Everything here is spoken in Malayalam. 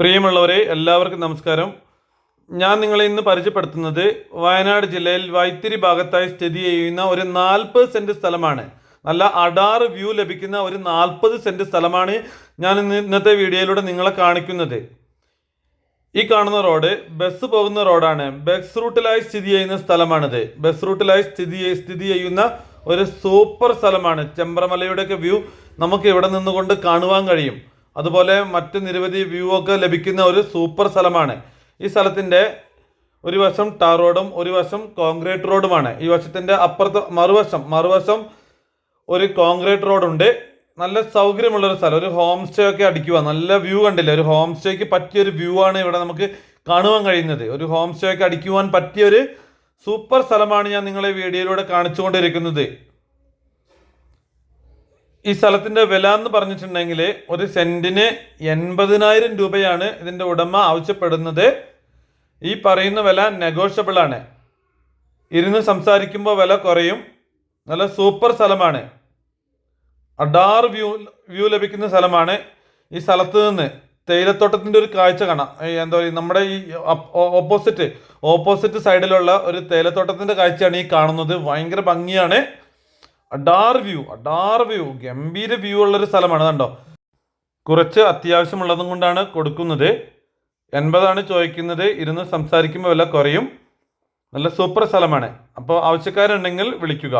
പ്രിയമുള്ളവരെ എല്ലാവർക്കും നമസ്കാരം. ഞാൻ നിങ്ങളെ ഇന്ന് പരിചയപ്പെടുത്തുന്നത് വയനാട് ജില്ലയിൽ വൈത്തിരി ഭാഗത്തായി സ്ഥിതി ചെയ്യുന്ന ഒരു 40 സെന്റ് സ്ഥലമാണ്. നല്ല അടാറ് വ്യൂ ലഭിക്കുന്ന ഒരു 40 സെന്റ് സ്ഥലമാണ് ഞാൻ ഇന്നത്തെ വീഡിയോയിലൂടെ നിങ്ങളെ കാണിക്കുന്നത്. ഈ കാണുന്ന റോഡ് ബസ് പോകുന്ന റോഡാണ്. ബസ് റൂട്ടിലായി സ്ഥിതി ചെയ്യുന്ന സ്ഥലമാണിത്. ബസ് റൂട്ടിലായി സ്ഥിതി ചെയ്യുന്ന ഒരു സൂപ്പർ സ്ഥലമാണ്. ചെമ്പ്രമലയുടെയൊക്കെ വ്യൂ നമുക്ക് ഇവിടെ നിന്നുകൊണ്ട് കാണുവാൻ കഴിയും. അതുപോലെ മറ്റ് നിരവധി വ്യൂ ഒക്കെ ലഭിക്കുന്ന ഒരു സൂപ്പർ സ്ഥലമാണ്. ഈ സ്ഥലത്തിൻ്റെ ഒരു വശം ടാർ റോഡും ഒരു വശം കോൺക്രീറ്റ് റോഡുമാണ്. ഈ വശത്തിൻ്റെ അപ്പുറത്ത് മറുവശം ഒരു കോൺക്രീറ്റ് റോഡുണ്ട്. നല്ല സൗകര്യമുള്ളൊരു സ്ഥലം. ഒരു ഹോം സ്റ്റേ ഒക്കെ അടിക്കുക. നല്ല വ്യൂ കണ്ടില്ലേ? ഒരു ഹോം സ്റ്റേക്ക് പറ്റിയൊരു വ്യൂ ആണ് ഇവിടെ നമുക്ക് കാണുവാൻ കഴിയുന്നത്. ഒരു ഹോം സ്റ്റേ ഒക്കെ അടിക്കുവാൻ പറ്റിയൊരു സൂപ്പർ സ്ഥലമാണ് ഞാൻ നിങ്ങളെ വീഡിയോയിലൂടെ കാണിച്ചുകൊണ്ടിരിക്കുന്നത്. ഈ സ്ഥലത്തിൻ്റെ വില എന്ന് പറഞ്ഞിട്ടുണ്ടെങ്കിൽ ഒരു സെൻറ്റിന് 80,000 രൂപയാണ് ഇതിൻ്റെ ഉടമ ആവശ്യപ്പെടുന്നത്. ഈ പറയുന്ന വില നെഗോഷ്യബിൾ ആണ്. ഇരുന്ന് സംസാരിക്കുമ്പോൾ വില കുറയും. നല്ല സൂപ്പർ സ്ഥലമാണ്. അഡാർ വ്യൂ ലഭിക്കുന്ന സ്ഥലമാണ്. ഈ സ്ഥലത്ത് നിന്ന് തേയിലത്തോട്ടത്തിൻ്റെ ഒരു കാഴ്ച കാണാം. എന്താ പറയുക, നമ്മുടെ ഈ ഓപ്പോസിറ്റ് സൈഡിലുള്ള ഒരു തേയിലത്തോട്ടത്തിൻ്റെ കാഴ്ചയാണ് ഈ കാണുന്നത്. ഭയങ്കര ഭംഗിയാണ്. അഡാർ വ്യൂ ഗംഭീര വ്യൂ ഉള്ളൊരു സ്ഥലമാണ്. കണ്ടോ, കുറച്ച് അത്യാവശ്യമുള്ളതും കൊണ്ടാണ് കൊടുക്കുന്നത്. 80 ചോദിക്കുന്നത്. ഇരുന്ന് സംസാരിക്കുമ്പോൾ വില കുറയും. നല്ല സൂപ്പർ സ്ഥലമാണ്. അപ്പോൾ ആവശ്യക്കാരുണ്ടെങ്കിൽ വിളിക്കുക.